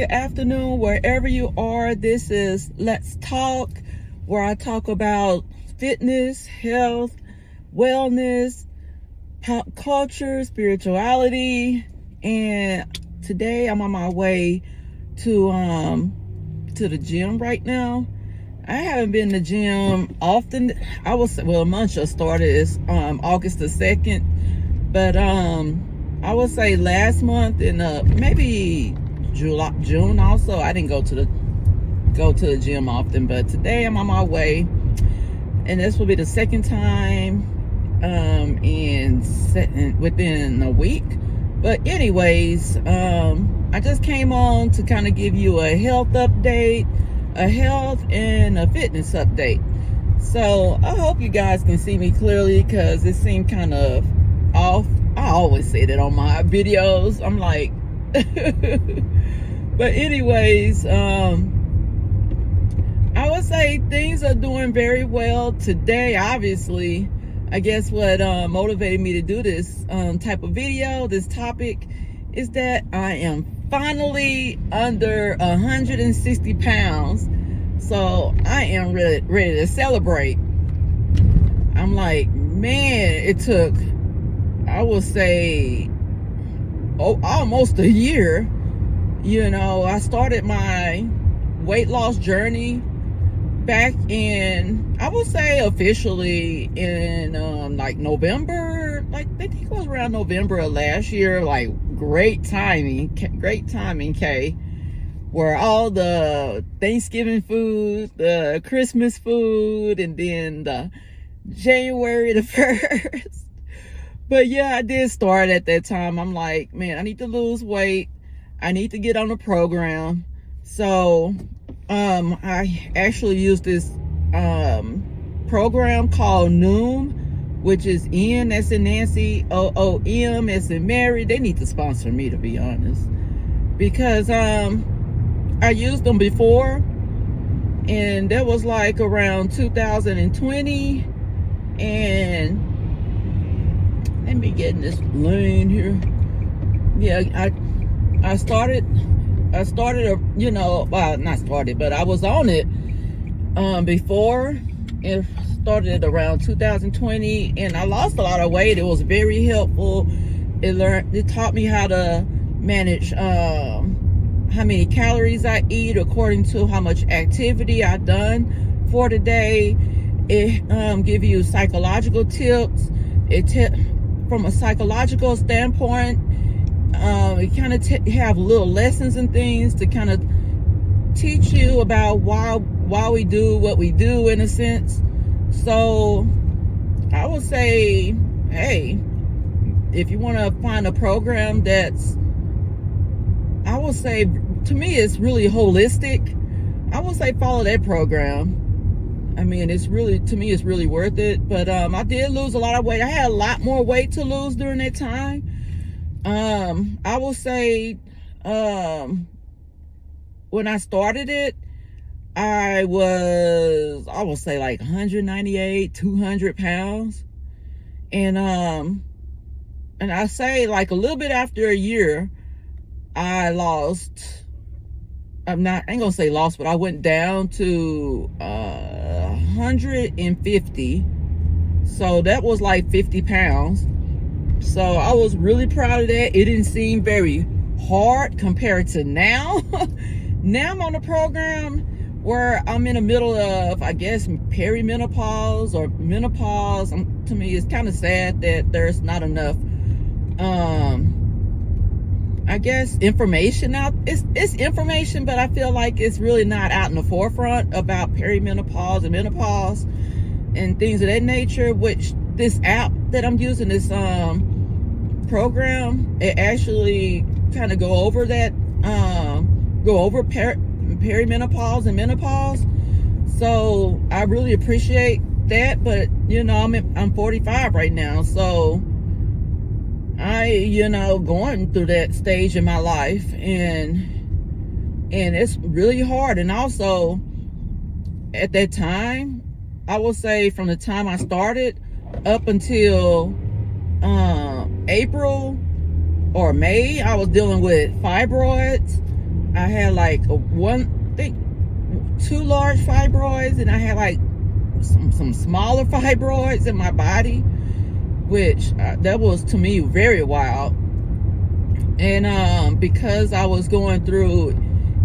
good afternoon, wherever you are. This is Let's Talk, where I talk about fitness, health, wellness, pop culture, spirituality, and today I'm on my way to the gym right now. I haven't been to the gym often. A month just started. It's August the 2nd, but I would say last month and maybe June also, I didn't go to the gym often, but today I'm on my way, and this will be the second time within a week. But anyways, I just came on to kind of give you a health update, a health and a fitness update. So I hope you guys can see me clearly, because it seemed kind of off. I always say that on my videos. I'm like but anyways, I would say things are doing very well today. Obviously, I guess what motivated me to do this type of video, this topic, is that I am finally under 160 pounds. So I am ready to celebrate. I'm like, man, it took, I would say, almost a year. You know, I started my weight loss journey back in, I would say officially in like November, like I think it was around November of last year. Like great timing, Kay, where all the Thanksgiving food, the Christmas food, and then the January the 1st. But yeah, I did start at that time. I'm like, man, I need to lose weight. I need to get on a program. So I actually use this program called Noom, which is N as in Nancy, OOM as in Mary. They need to sponsor me, to be honest, because I used them before, and that was like around 2020. And let me get in this lane here. Yeah, I started, you know, well, not started, but I was on it before. It started around 2020, and I lost a lot of weight. It was very helpful. It taught me how to manage how many calories I eat according to how much activity I've done for the day. It give you psychological tips. From a psychological standpoint, it kind of have little lessons and things to kind of teach you about why we do what we do, in a sense. So I would say, hey, if you want to find a program that's, I would say, to me, it's really holistic, I would say follow that program. I mean, it's really, to me, it's really worth it. But I did lose a lot of weight. I had a lot more weight to lose during that time. I will say, when I started it, I would say like 198, 200 pounds. And I say like a little bit after a year, I lost, I ain't gonna say lost, but I went down to 150. So that was like 50 pounds. So I was really proud of that. It didn't seem very hard compared to now. Now I'm on a program where I'm in the middle of, I guess, perimenopause or menopause. To me, it's kind of sad that there's not enough I guess information out. It's information, but I feel like it's really not out in the forefront about perimenopause and menopause and things of that nature. Which this app that I'm using, this program, it actually kind of go over that, go over perimenopause and menopause. So I really appreciate that. But you know, I'm 45 right now, so going through that stage in my life, and it's really hard. And also at that time, I would say from the time I started up until April or May, I was dealing with fibroids. I had like two large fibroids, and I had like some smaller fibroids in my body, which that was to me very wild. And because I was going through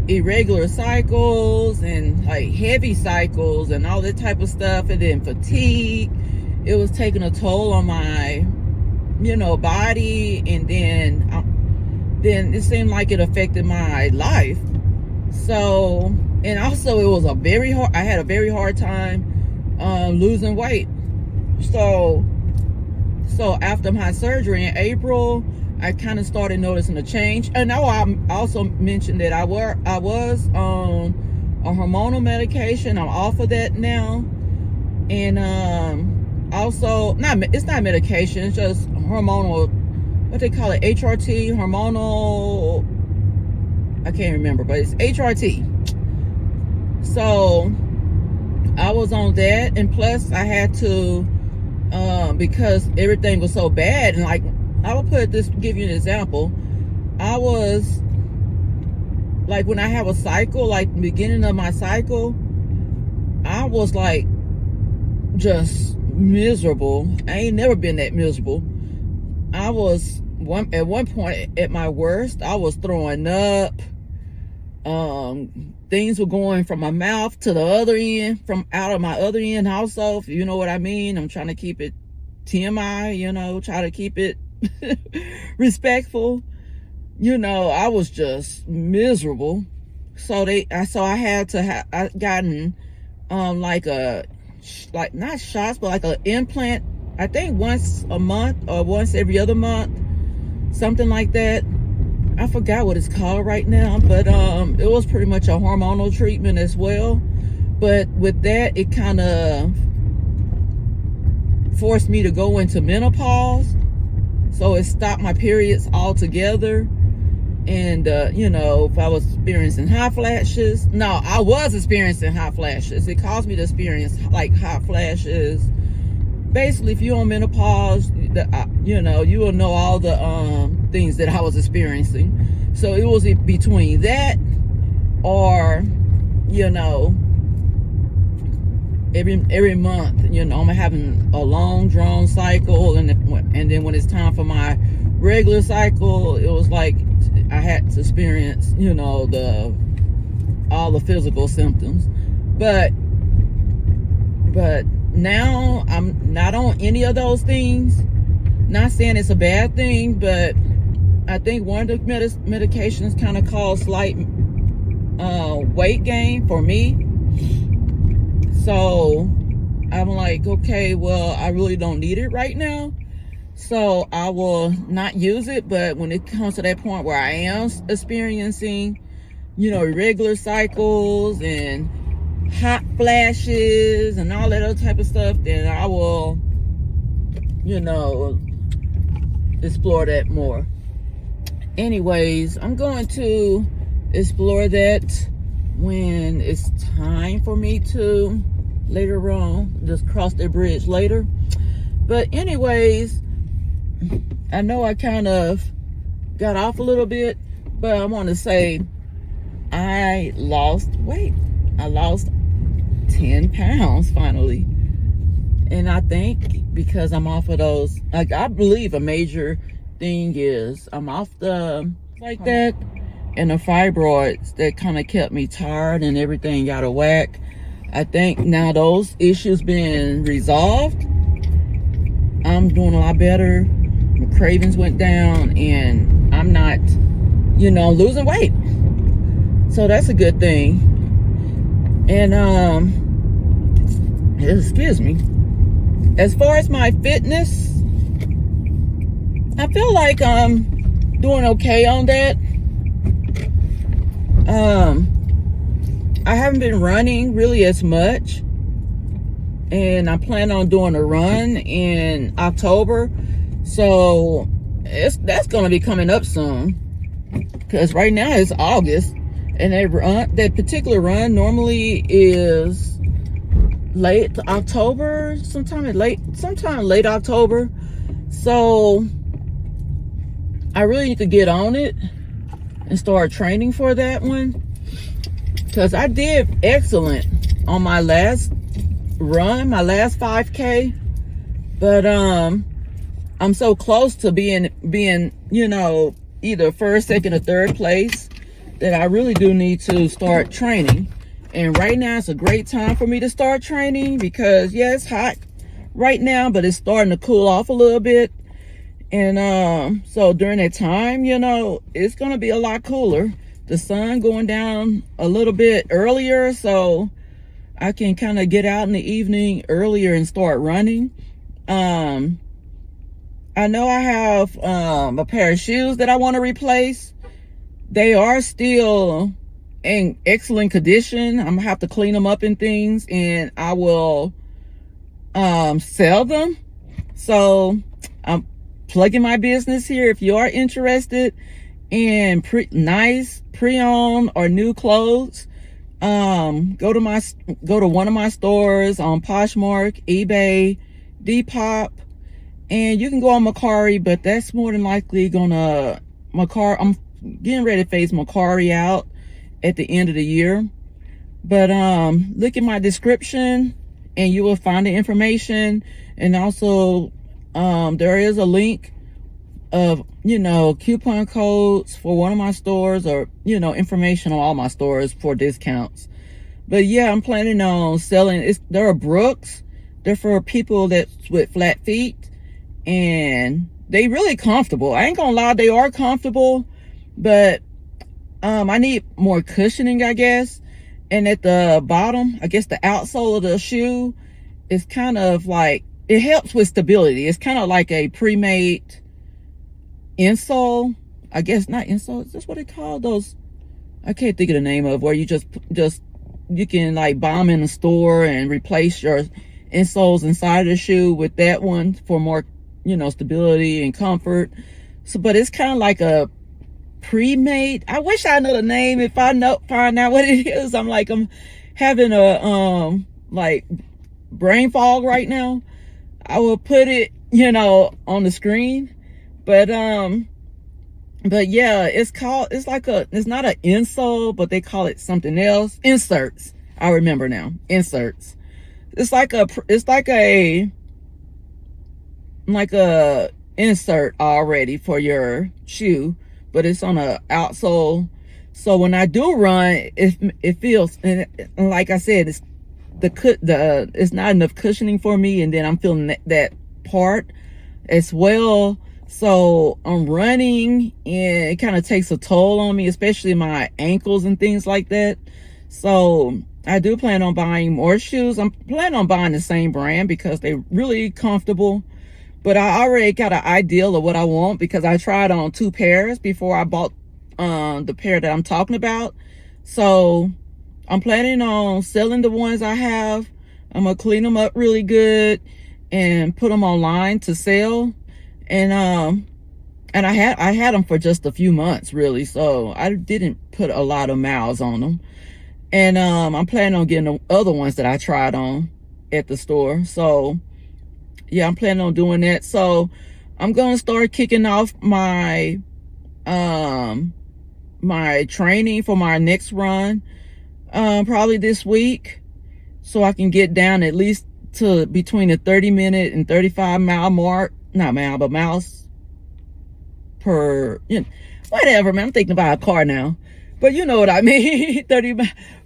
irregular cycles and like heavy cycles and all that type of stuff, and then fatigue, it was taking a toll on my body. And then it seemed like it affected my life. So, and also it was I had a very hard time losing weight. So after my surgery in April, I kind of started noticing a change. And now I also mentioned that I was on a hormonal medication. I'm off of that now. And also, it's not medication, it's just hormonal, what they call it, HRT, hormonal, I can't remember, but it's HRT. So I was on that, and plus I had to, because everything was so bad, and like, I will give you an example. I was, like, when I have a cycle, like the beginning of my cycle, I was like, just miserable. I ain't never been that miserable. I was, at one point, at my worst, I was throwing up. Things were going from my mouth to the other end, from out of my other end also, if you know what I mean. I'm trying to keep it TMI, try to keep it respectful. I was just miserable. So I had to I gotten like not shots, but like an implant, I think once a month or once every other month, something like that. I forgot what it's called right now, but it was pretty much a hormonal treatment as well. But with that, it kind of forced me to go into menopause. So it stopped my periods altogether. And, if I was experiencing hot flashes, no, I was experiencing hot flashes. It caused me to experience like hot flashes. Basically, if you're on menopause, you will know all the things that I was experiencing. So it was between that or, every month, I'm having a long drawn cycle, and then when it's time for my regular cycle, it was like I had to experience, all the physical symptoms. But now I'm not on any of those things. Not saying it's a bad thing, but I think one of the medications kind of caused slight weight gain for me. So I'm like, okay, well, I really don't need it right now, so I will not use it. But when it comes to that point where I am experiencing, irregular cycles and hot flashes and all that other type of stuff, then I will, explore that more. Anyways, I'm going to explore that when it's time for me to later on, just cross that bridge later. But anyways, I know I kind of got off a little bit, but I want to say I lost weight. I lost 10 pounds finally. And I think because I'm off of those, like, I believe a major thing is I'm off the like that, and the fibroids that kind of kept me tired and everything out of whack. I think now those issues being resolved, I'm doing a lot better. My cravings went down, and I'm not, losing weight. So that's a good thing. And excuse me. As far as my fitness, I feel like I'm doing okay on that. I haven't been running really as much, and I plan on doing a run in October, so that's going to be coming up soon, because right now it's August, and that particular run normally is late October, sometime late October. So I really need to get on it and start training for that one, because I did excellent on my last run, my last 5K. But I'm so close to being you know, either first, second, or third place, that I really do need to start training. And right now it's a great time for me to start training, because yeah, it's hot right now, but it's starting to cool off a little bit. And so during that time, you know, it's gonna be a lot cooler. The sun going down a little bit earlier, so I can kind of get out in the evening earlier and start running. I know I have a pair of shoes that I want to replace. They are still in excellent condition. I'm gonna have to clean them up and things, and I will sell them. So I'm plugging my business here. If you are interested in nice pre-owned or new clothes, go to one of my stores on Poshmark, eBay, Depop, and you can go on Mercari, but that's more than likely gonna I'm getting ready to phase Mercari out at the end of the year. But look at my description and you will find the information. And also there is a link of, you know, coupon codes for one of my stores, or, you know, information on all my stores for discounts. But yeah, I'm planning on selling. There are Brooks. They're for people that's with flat feet, and they really comfortable. I ain't gonna lie, they are comfortable, but I need more cushioning, I guess. And at the bottom, I guess the outsole of the shoe is kind of like, it helps with stability. It's kind of like a pre-made insole. I guess not insole. Is this what they call those? I can't think of the name of, where you just you can like buy them in the store and replace your insoles inside of the shoe with that one for more, you know, stability and comfort. So, but it's kind of like a pre-made. I wish I know the name. If I find out what it is, I'm having a like brain fog right now. I will put it, you know, on the screen. But yeah, it's not an insole, but they call it something else. Inserts. I remember now. Inserts. It's like a insert already for your shoe, but it's on a outsole. So when I do run, it feels, and like I said, it's it's not enough cushioning for me, and then I'm feeling that part as well. So I'm running, and it kind of takes a toll on me, especially my ankles and things like that. So I do plan on buying more shoes. I'm planning on buying the same brand because they're really comfortable. But I already got an idea of what I want, because I tried on 2 pairs before I bought the pair that I'm talking about. So I'm planning on selling the ones I have. I'm gonna clean them up really good and put them online to sell. And I had them for just a few months, really, so I didn't put a lot of miles on them. And I'm planning on getting the other ones that I tried on at the store. So yeah, I'm planning on doing that. So I'm gonna start kicking off my my training for my next run probably this week, so I can get down at least to between the 30-minute and 35-mile mark. Not mile, but miles per, you know, whatever, man. I'm thinking about a car now, but you know what I mean. 30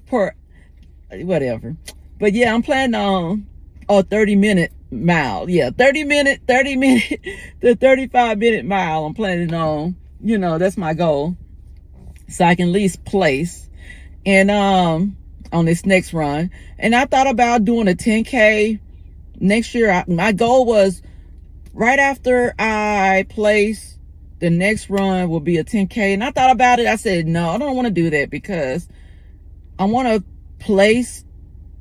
per, whatever. But yeah, I'm planning on a 30-minute mile. Yeah, 30-minute to 35-minute mile. I'm planning on, you know, that's my goal, so I can at least place. And on this next run, and I thought about doing a 10K next year. My goal was, right after I place, the next run will be a 10K. And I thought about it. I said, no, I don't want to do that, because I want to place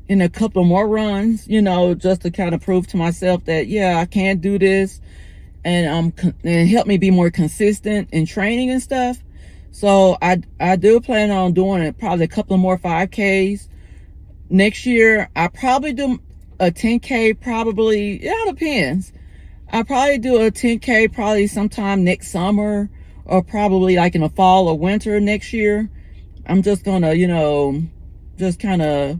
in a couple more runs, you know, just to kind of prove to myself that, yeah, I can do this, and help me be more consistent in training and stuff. So I do plan on doing it, probably a couple more 5Ks next year. I probably do a 10K, probably, it all depends. I'll probably do a 10K probably sometime next summer or probably like in the fall or winter next year. I'm just gonna, just kind of,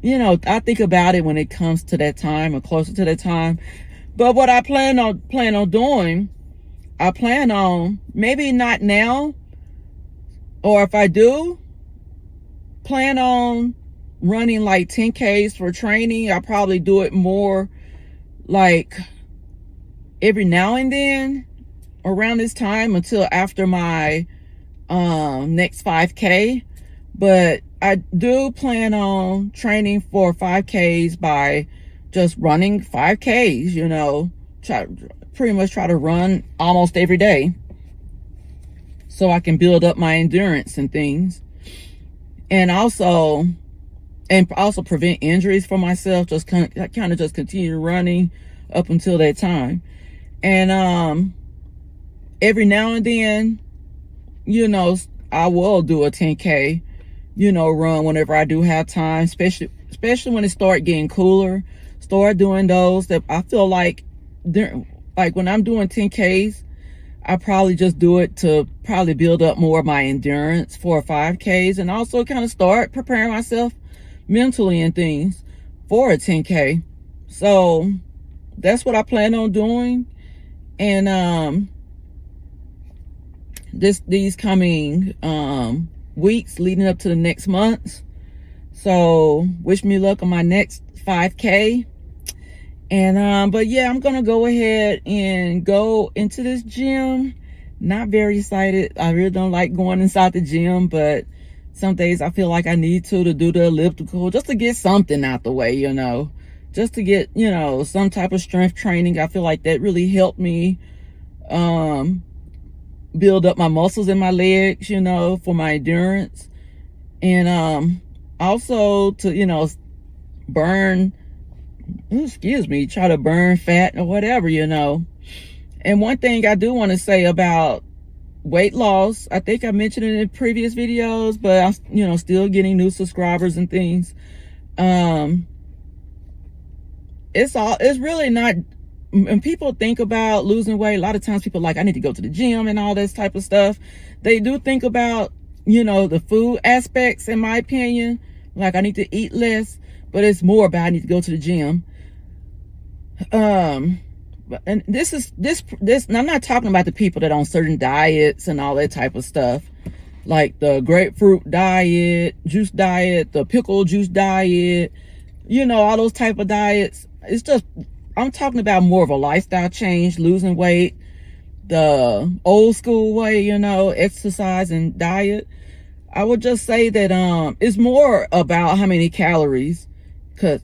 I think about it when it comes to that time or closer to that time. But what I plan on doing, I plan on, maybe not now, or if I do, plan on running like 10Ks for training. I'll probably do it more like every now and then around this time until after my next 5K. But I do plan on training for 5Ks by just running 5Ks, pretty much try to run almost every day so I can build up my endurance and things. And also prevent injuries for myself, just kind of just continue running up until that time. And every now and then, I will do a 10K, run whenever I do have time, especially when it start getting cooler. Start doing those that I feel like when I'm doing 10Ks, I probably just do it to probably build up more of my endurance for 5Ks, and also kind of start preparing myself mentally and things for a 10K. So that's what I plan on doing. And these coming weeks leading up to the next month. So wish me luck on my next 5K. And but yeah, I'm gonna go ahead and go into this gym. Not very excited. I really don't like going inside the gym, but some days I feel like I need to do the elliptical just to get something out the way, just to get, some type of strength training. I feel like that really helped me build up my muscles in my legs, for my endurance. And also to, try to burn fat or whatever, And one thing I do want to say about weight loss, I think I mentioned it in previous videos, but I'm, still getting new subscribers and things. It's really not, when people think about losing weight, a lot of times people are like, I need to go to the gym and all this type of stuff. They do think about, the food aspects, in my opinion, like I need to eat less, but it's more about I need to go to the gym. And this, I'm not talking about the people that are on certain diets and all that type of stuff, like the grapefruit diet, juice diet, the pickle juice diet, all those type of diets. It's just, I'm talking about more of a lifestyle change, losing weight, the old school way, exercise and diet. I would just say that it's more about how many calories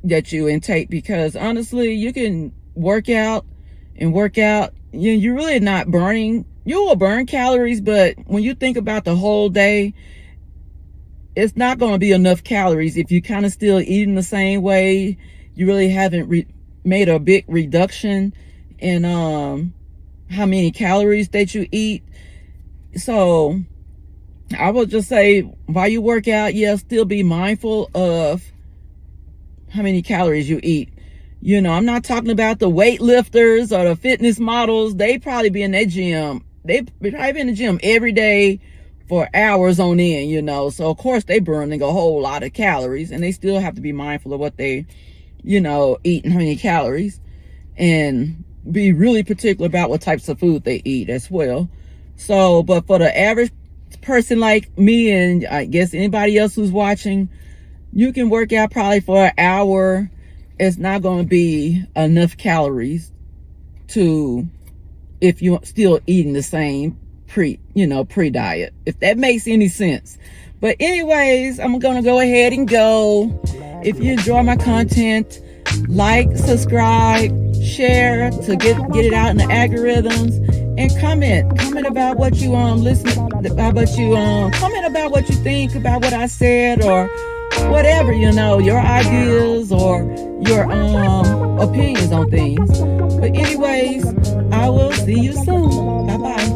that you intake, because honestly, you can work out, you're really not burning. You will burn calories, but when you think about the whole day, it's not going to be enough calories if you kind of still eating the same way. You really haven't made a big reduction in how many calories that you eat. So I would just say, while you work out, still be mindful of how many calories you eat. I'm not talking about the weightlifters or the fitness models. They probably be in that gym. They probably be in the gym every day for hours on end, So of course they burning a whole lot of calories, and they still have to be mindful of what they, eat and how many calories, and be really particular about what types of food they eat as well. So, but for the average person like me, and I guess anybody else who's watching, you can work out probably for an hour. It's not going to be enough calories if you're still eating the same pre-diet, if that makes any sense. But anyways, I'm going to go ahead and go. If you enjoy my content, like, subscribe, share to get it out in the algorithms, and comment about what you comment about what you think about what I said, or whatever, your ideas or your opinions on things. But anyways, I will see you soon. Bye bye.